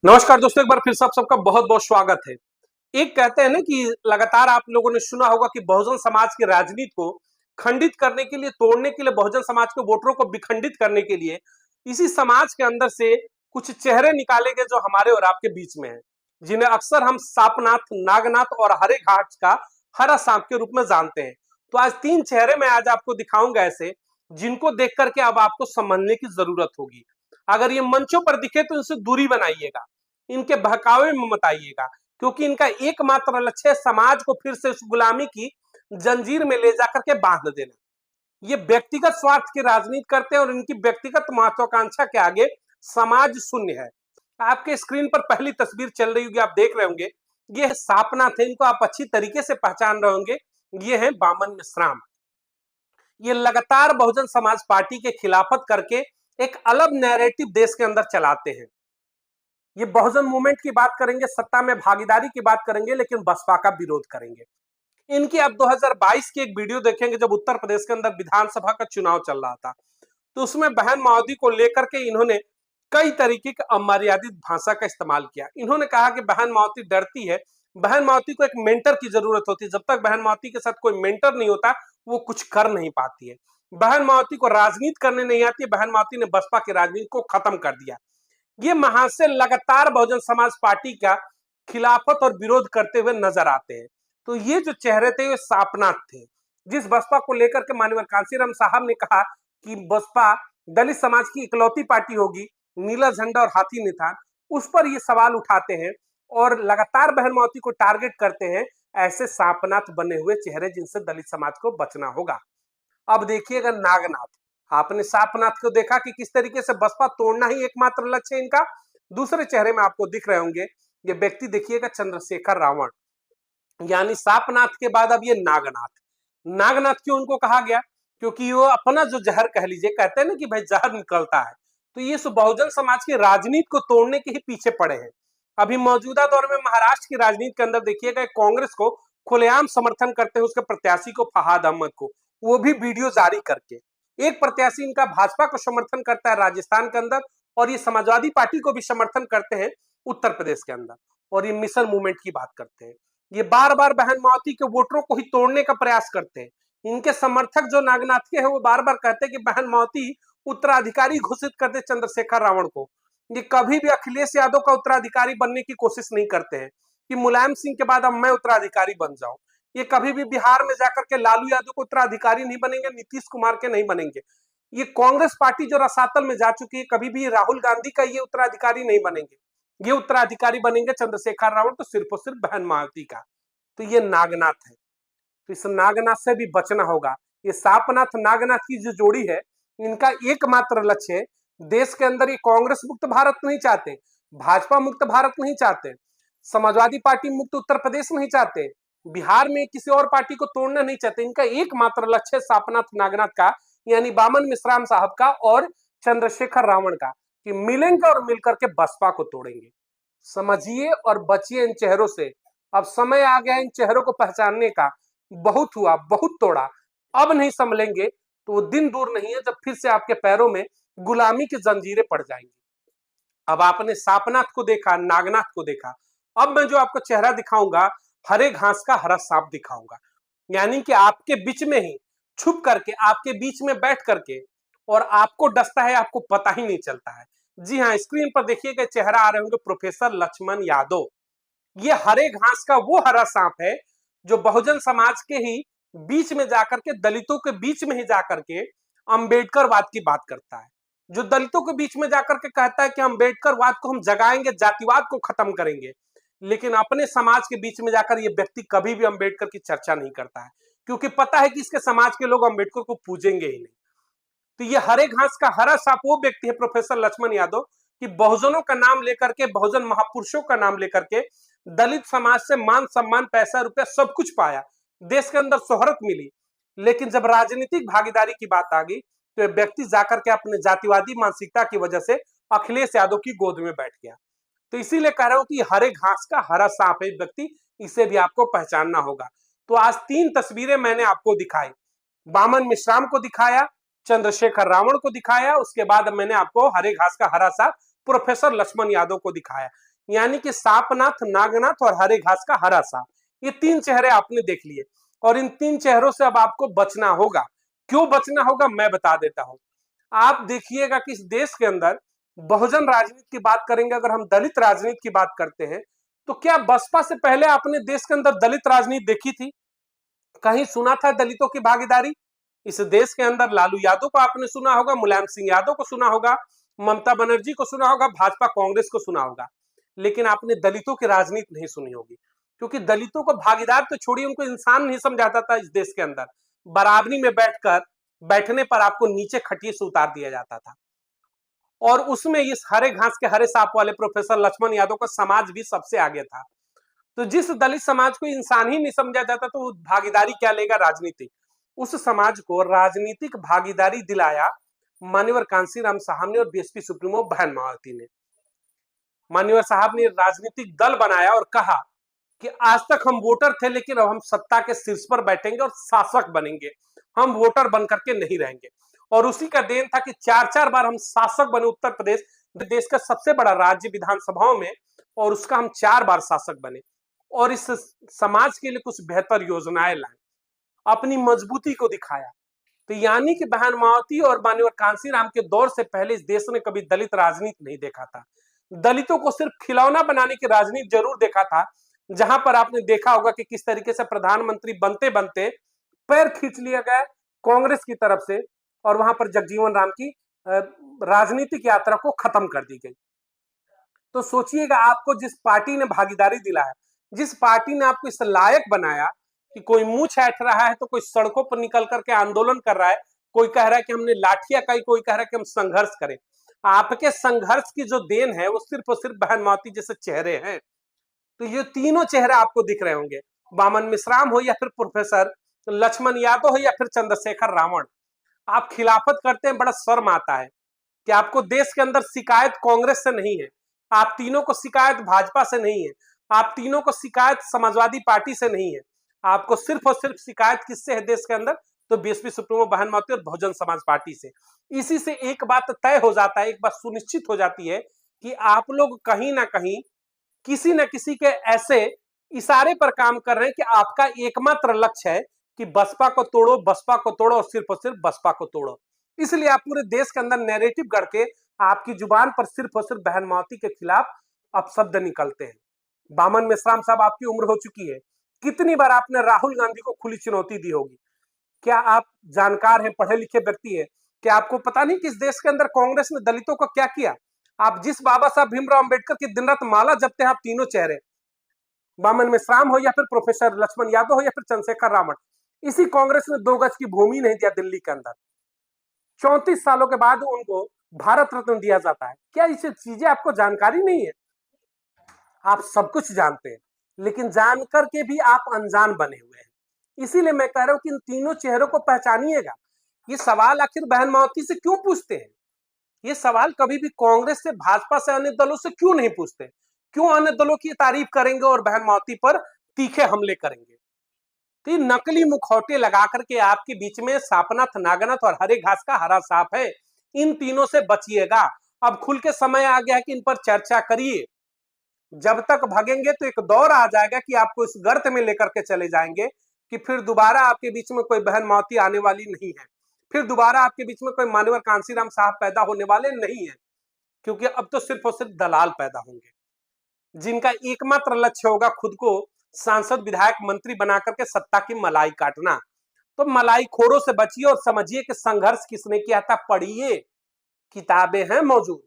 नमस्कार दोस्तों, एक बार फिर से आप सबका बहुत बहुत स्वागत है। एक कहते हैं ना कि लगातार आप लोगों ने सुना होगा कि बहुजन समाज की राजनीति को खंडित करने के लिए, तोड़ने के लिए, बहुजन समाज के वोटरों को विखंडित करने के लिए इसी समाज के अंदर से कुछ चेहरे निकाले गए जो हमारे और आपके बीच में हैं, जिन्हें अक्सर हम सापनाथ, नागनाथ और हरे घाट का हरा सांप के रूप में जानते हैं। तो आज तीन चेहरे मैं आज आपको दिखाऊंगा ऐसे, जिनको देख करके अब आपको समझने की जरूरत होगी। अगर ये मंचों पर दिखे तो इनसे दूरी बनाइएगा, इनके बहकावे में मत आइएगा, क्योंकि इनका एकमात्र लक्ष्य है समाज को फिर से उस गुलामी की जंजीर में ले जाकर के बांध देना। ये व्यक्तिगत स्वार्थ की राजनीति करते हैं और इनकी व्यक्तिगत महत्वाकांक्षा के आगे समाज शून्य है। आपके स्क्रीन पर पहली तस्वीर चल रही होगी, आप देख रहे होंगे, ये सापना थे, इनको आप अच्छी तरीके से पहचान रहे होंगे। ये है बामन मिश्राम। ये लगातार बहुजन समाज पार्टी के खिलाफत करके एक अलग नैरेटिव देश के अंदर चलाते हैं। ये बहुजन मूवमेंट की बात करेंगे, सत्ता में भागीदारी की बात करेंगे, लेकिन बसपा का विरोध करेंगे। इनकी आप 2022 की एक वीडियो देखेंगे, जब उत्तर प्रदेश के अंदर विधानसभा का चुनाव चल रहा था, तो उसमें बहन माओवादी को लेकर के इन्होंने कई तरीके की अमर्यादित भाषा का इस्तेमाल किया। इन्होंने कहा कि बहन माओवादी डरती है, बहन माओवादी को एक मेंटर की जरूरत होती है, जब तक बहन माओवादी के साथ कोई मेंटर नहीं होता वो कुछ कर नहीं पाती है। बहन माओवादी को राजनीति करने नहीं आती है, बहन माओवादी ने बसपा की राजनीति को खत्म कर दिया। ये महाशय लगातार बहुजन समाज पार्टी का खिलाफत और विरोध करते हुए नजर आते हैं। तो ये जो चेहरे थे, ये सापनाथ थे, जिस बसपा को लेकर के माननीय कांशीराम साहब ने कहा कि बसपा दलित समाज की इकलौती पार्टी होगी, नीला झंडा और हाथी निशान, उस पर ये सवाल उठाते हैं और लगातार बहन माओवादी को टारगेट करते हैं। ऐसे सापनाथ बने हुए चेहरे जिनसे दलित समाज को बचना होगा। अब देखिएगा नागनाथ। आपने सापनाथ को देखा कि किस तरीके से बसपा तोड़ना ही एकमात्र लक्ष्य है इनका। दूसरे चेहरे में आपको दिख रहे होंगे, ये व्यक्ति देखिएगा चंद्रशेखर रावण, यानी सापनाथ के बाद अब ये नागनाथ। नागनाथ क्यों उनको कहा गया? क्योंकि वो अपना जो जहर कह लीजिए, कहते हैं ना कि भाई जहर निकलता है, तो ये बहुजन समाज की राजनीति को तोड़ने के ही पीछे पड़े हैं। अभी मौजूदा दौर में महाराष्ट्र की राजनीति के अंदर देखिएगा, कांग्रेस को खुलेआम समर्थन करते हैं, उसके प्रत्याशी को, फहाद अहमद को, वो भी वीडियो जारी करके। एक प्रत्याशी इनका भाजपा को समर्थन करता है राजस्थान के अंदर, और ये समाजवादी पार्टी को भी समर्थन करते हैं उत्तर प्रदेश के अंदर, और ये मिशन मूवमेंट की बात करते हैं। ये बार बार बहन माओवादी के वोटरों को ही तोड़ने का प्रयास करते हैं। इनके समर्थक जो नागनाथ के हैं, वो बार बार कहते हैं कि बहन माओवादी उत्तराधिकारी घोषित कर दे चंद्रशेखर रावण को। ये कभी भी अखिलेश यादव का उत्तराधिकारी बनने की कोशिश नहीं करते हैं कि मुलायम सिंह के बाद अब मैं उत्तराधिकारी बन जाऊं। ये कभी भी बिहार में जाकर के लालू यादव को उत्तराधिकारी नहीं बनेंगे, नीतीश कुमार के नहीं बनेंगे। ये कांग्रेस पार्टी जो रसातल में जा चुकी है, कभी भी राहुल गांधी का ये उत्तराधिकारी नहीं बनेंगे। ये उत्तराधिकारी बनेंगे चंद्रशेखर रावण, तो सिर्फ और सिर्फ बहन माओवादी का। तो ये नागनाथ है, तो इस नागनाथ से भी बचना होगा। ये सापनाथ नागनाथ की जो जोड़ी है, इनका एकमात्र लक्ष्य है, देश के अंदर ये कांग्रेस मुक्त भारत नहीं चाहते, भाजपा मुक्त भारत नहीं चाहते, समाजवादी पार्टी मुक्त उत्तर प्रदेश नहीं चाहते, बिहार में किसी और पार्टी को तोड़ना नहीं चाहते। इनका एकमात्र लक्ष्य है सापनाथ नागनाथ का, यानी बामन मिश्राम साहब का और चंद्रशेखर रावण का, कि मिलेंगे और मिलकर के बसपा को तोड़ेंगे। समझिए और बचिए इन चेहरों से। अब समय आ गया इन चेहरों को पहचानने का। बहुत हुआ, बहुत तोड़ा, अब नहीं संभलेंगे तो वो दिन दूर नहीं है जब फिर से आपके पैरों में गुलामी की जंजीरें पड़ जाएंगी। अब आपने सापनाथ को देखा, नागनाथ को देखा, अब मैं जो आपको चेहरा दिखाऊंगा, हरे घास का हरा सांप दिखाऊंगा। यानी कि आपके बीच में ही छुप करके, आपके बीच में बैठ करके, और आपको डसता है, आपको पता ही नहीं चलता है। जी हाँ, स्क्रीन पर देखिएगा चेहरा आ रहे होंगे, प्रोफेसर लक्ष्मण यादव। ये हरे घास का वो हरा सांप है जो बहुजन समाज के ही बीच में जाकर के, दलितों के बीच में ही जाकर के अंबेडकरवाद की बात करता है, जो दलितों के बीच में जाकर के कहता है कि अंबेडकरवाद को हम जगाएंगे, जातिवाद को खत्म करेंगे। लेकिन अपने समाज के बीच में जाकर ये व्यक्ति कभी भी अंबेडकर की चर्चा नहीं करता है, क्योंकि पता है कि इसके समाज के लोग अंबेडकर को पूजेंगे ही नहीं। तो ये हरे घास का हरा सांप वो व्यक्ति है, प्रोफेसर लक्ष्मण यादव, कि बहुजनों का नाम लेकर के, बहुजन महापुरुषों का नाम लेकर के दलित समाज से मान सम्मान, पैसा रुपया सब कुछ पाया, देश के अंदर शोहरत मिली। लेकिन जब राजनीतिक भागीदारी की बात आ गई, तो यह व्यक्ति जाकर के अपने जातिवादी मानसिकता की वजह से अखिलेश यादव की गोद में बैठ गया। तो इसीलिए कह रहा हूं कि हरे घास का हरा सांप है व्यक्ति, इसे भी आपको पहचानना होगा। तो आज तीन तस्वीरें मैंने आपको दिखाई, बामन मिश्राम को दिखाया, चंद्रशेखर रावण को दिखाया, उसके बाद मैंने आपको हरे घास का हरा सांप प्रोफेसर लक्ष्मण यादव को दिखाया। यानी कि सांपनाथ, नागनाथ और हरे घास का हरा सांप, ये तीन चेहरे आपने देख लिए और इन तीन चेहरों से अब आपको बचना होगा। क्यों बचना होगा मैं बता देता हूं। आप देखिएगा कि इस देश के अंदर बहुजन राजनीति की बात करेंगे, अगर हम दलित राजनीति की बात करते हैं तो क्या बसपा से पहले आपने देश के अंदर दलित राजनीति देखी थी? कहीं सुना था दलितों की भागीदारी? इस देश के अंदर लालू यादव को आपने सुना होगा, मुलायम सिंह यादव को सुना होगा, ममता बनर्जी को सुना होगा, भाजपा कांग्रेस को सुना होगा, लेकिन आपने दलितों की राजनीति नहीं सुनी होगी। क्योंकि दलितों को भागीदार तो छोड़िए, उनको इंसान नहीं समझाता था इस देश के अंदर। बराबरी में बैठने पर आपको नीचे खटिए से उतार दिया जाता था। और उसमें इस हरे घास के हरे सांप वाले प्रोफेसर लक्ष्मण यादव का समाज भी सबसे आगे था। तो जिस दलित समाज को इंसान ही नहीं समझा जाता तो वो भागीदारी क्या लेगा राजनीतिक? उस समाज को राजनीतिक भागीदारी दिलाया मान्यवर कांशीराम साहब ने और बीएसपी सुप्रीमो बहन मायावती ने। मान्यवर साहब ने राजनीतिक दल बनाया और कहा कि आज तक हम वोटर थे, लेकिन अब हम सत्ता के शीर्ष पर बैठेंगे और शासक बनेंगे, हम वोटर बनकर के नहीं रहेंगे। और उसी का देन था कि 4-4 बार हम शासक बने। उत्तर प्रदेश देश का सबसे बड़ा राज्य विधानसभाओं में, और उसका हम 4 बार शासक बने और इस समाज के लिए कुछ बेहतर योजनाएं लाए, अपनी मजबूती को दिखाया। तो यानी कि बहन मायावती और मान्यवर कांशीराम के दौर से पहले इस देश ने कभी दलित राजनीति नहीं देखा था। दलितों को सिर्फ खिलौना बनाने की राजनीति जरूर देखा था, जहां पर आपने देखा होगा कि किस तरीके से प्रधानमंत्री बनते बनते पैर खींच लिया गया कांग्रेस की तरफ से और वहां पर जगजीवन राम की राजनीतिक यात्रा को खत्म कर दी गई। तो सोचिएगा, आपको जिस पार्टी ने भागीदारी दिलाया, जिस पार्टी ने आपको इस लायक बनाया कि कोई मुंह छाट रहा है तो कोई सड़कों पर निकल करके आंदोलन कर रहा है, कोई कह रहा है कि हमने लाठियां खाई, कोई कह रहा है कि हम संघर्ष करें। आपके संघर्ष की जो देन है वो सिर्फ और सिर्फ बहन मायावती जैसे चेहरे हैं। तो ये तीनों चेहरे आपको दिख रहे होंगे, वामन मिश्राम हो या फिर प्रोफेसर लक्ष्मण यादव हो या फिर चंद्रशेखर रावण। आप खिलाफत करते हैं, बड़ा शर्म आता है कि आपको देश के अंदर शिकायत कांग्रेस से नहीं है, आप तीनों को शिकायत भाजपा से नहीं है, आप तीनों को शिकायत समाजवादी पार्टी से नहीं है, आपको सिर्फ और सिर्फ शिकायत किससे है देश के अंदर? तो बीएसपी सुप्रीमो बहन मायावती और बहुजन समाज पार्टी से। इसी से एक बात तय हो जाता है, एक बात सुनिश्चित हो जाती है कि आप लोग कहीं ना कहीं किसी न किसी के ऐसे इशारे पर काम कर रहे हैं कि आपका एकमात्र लक्ष्य है कि बसपा को तोड़ो, बसपा को तोड़ो और सिर्फ बसपा को तोड़ो। इसलिए आप पूरे देश के अंदर नैरेटिव गढ़ के आपकी जुबान पर सिर्फ और सिर्फ बहन मायावती के खिलाफ अपशब्द निकलते हैं। वामन मेश्राम साहब, आपकी उम्र हो चुकी है, कितनी बार आपने राहुल गांधी को खुली चुनौती दी होगी? क्या आप जानकार हैं, पढ़े लिखे व्यक्ति हैं? क्या आपको पता नहीं कि इस देश के अंदर कांग्रेस ने दलितों को क्या किया? आप जिस बाबा साहब भीमराव अंबेडकर की दिन रात माला जपते हैं, आप तीनों चेहरे, वामन मेश्राम हो या फिर प्रोफेसर लक्ष्मण यादव हो या फिर चंद्रशेखर रावण, इसी कांग्रेस ने 2 गज की भूमि नहीं दिया दिल्ली के अंदर। 34 सालों के बाद उनको भारत रत्न दिया जाता है। क्या ये चीजें आपको जानकारी नहीं है? आप सब कुछ जानते हैं, लेकिन जानकर के भी आप अनजान बने हुए हैं। इसीलिए मैं कह रहा हूं कि इन तीनों चेहरों को पहचानिएगा। ये सवाल आखिर बहन मायावती से क्यों पूछते हैं? ये सवाल कभी भी कांग्रेस से, भाजपा से, अन्य दलों से क्यों नहीं पूछते? क्यों अन्य दलों की तारीफ करेंगे और बहन मायावती पर तीखे हमले करेंगे? तो ये नकली मुखौटे लगा करके आपके बीच में सांपनाथ, नागनाथ और हरे घास का हरा सांप है। इन तीनों से बचिएगा। अब खुल के समय आ गया है कि इन पर चर्चा करिए। जब तक भागेंगे तो एक दौर आ जाएगा कि आपको इस गर्त में लेकर के चले जाएंगे कि फिर दोबारा आपके बीच में कोई बहन मायावती आने वाली नहीं है, फिर दोबारा आपके बीच में कोई मान्यवर कांशीराम साहब पैदा होने वाले नहीं है। क्योंकि अब तो सिर्फ और सिर्फ दलाल पैदा होंगे, जिनका एकमात्र लक्ष्य होगा खुद को सांसद, विधायक, मंत्री बना करके सत्ता की मलाई काटना। तो मलाई खोरों से बचिए और समझिए कि संघर्ष किसने किया था। पढ़िए, किताबें हैं मौजूद,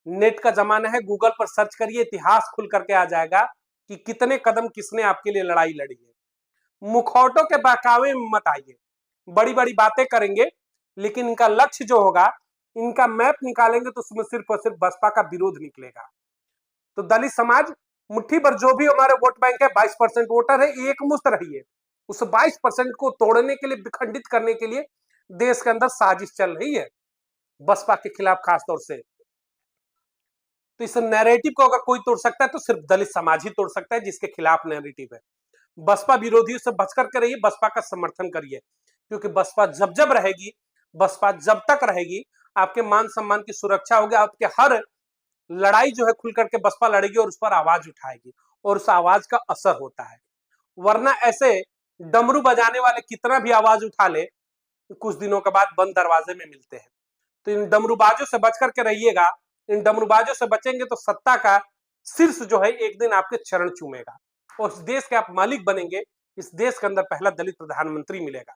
नेट का जमाना है, गूगल पर सर्च करिए, इतिहास खुल करके आ जाएगा कि कितने कदम किसने आपके लिए लड़ाई लड़ी है। मुखौटों के बहकावे में मत आइए। बड़ी बड़ी बातें करेंगे, लेकिन इनका लक्ष्य जो होगा, इनका मैप निकालेंगे तो उसमें सिर्फ और सिर्फ बसपा का विरोध निकलेगा। तो दलित समाज मुट्ठी भर जो भी हमारे वोट बैंक है, 22% वोटर है, एकमुश्त रहिए। उस 22% को तोड़ने के लिए, विखंडित करने के लिए देश के अंदर साजिश चल रही है बसपा के खिलाफ खासतौर से। तो इस नैरेटिव को अगर कोई तोड़ सकता है तो सिर्फ दलित समाज ही तोड़ सकता है, जिसके खिलाफ नैरेटिव है। बसपा विरोधियों से बच करके रहिए, बसपा का समर्थन करिए, क्योंकि बसपा जब जब रहेगी, बसपा जब तक रहेगी, आपके मान सम्मान की सुरक्षा होगी, आपके हर लड़ाई जो है खुल करके बसपा लड़ेगी और उस पर आवाज उठाएगी और उस आवाज का असर होता है। वरना ऐसे डमरू बजाने वाले कितना भी आवाज उठा ले, कुछ दिनों के बाद बंद दरवाजे में मिलते हैं। तो इन डमरूबाजों से बच करके रहिएगा। इन डमरूबाजों से बचेंगे तो सत्ता का शीर्ष जो है एक दिन आपके चरण चूमेगा और इस देश के आप मालिक बनेंगे। इस देश के अंदर पहला दलित प्रधानमंत्री मिलेगा।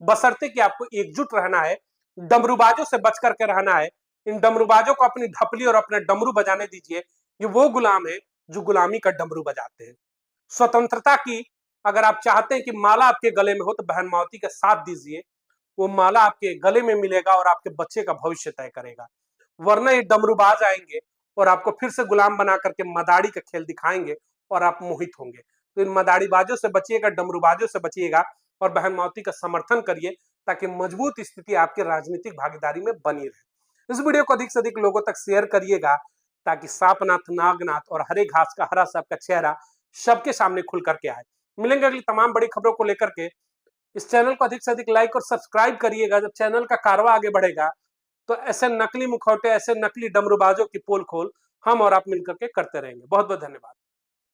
बशर्ते कि आपको एकजुट रहना है, डमरूबाजों से बच करके रहना है। इन डमरूबाजों को अपनी ढपली और अपने डमरू बजाने दीजिए। ये वो गुलाम है जो गुलामी का डमरू बजाते हैं। स्वतंत्रता की अगर आप चाहते हैं कि माला आपके गले में हो तो बहन मावती का साथ दीजिए। वो माला आपके गले में मिलेगा और आपके बच्चे का भविष्य तय करेगा। वरना ये डमरूबाज आएंगे और आपको फिर से गुलाम बना करके मदारी का खेल दिखाएंगे और आप मोहित होंगे। तो इन मदारीबाजों से बचिएगा, डमरूबाजों से बचिएगा और बहन मावती का समर्थन करिए ताकि मजबूत स्थिति आपकी राजनीतिक भागीदारी में बनी रहे। इस वीडियो को अधिक से अधिक लोगों तक शेयर करिएगा ताकि सांपनाथ, नागनाथ और हरे घास का हरा सबका चेहरा सबके सामने खुल करके आए। मिलेंगे अगली तमाम बड़ी खबरों को लेकर के। इस चैनल को अधिक से अधिक लाइक और सब्सक्राइब करिएगा। जब चैनल का कारवा आगे बढ़ेगा तो ऐसे नकली मुखौटे, ऐसे नकली डमरूबाजों की पोल खोल हम और आप मिलकर के करते रहेंगे। बहुत बहुत धन्यवाद।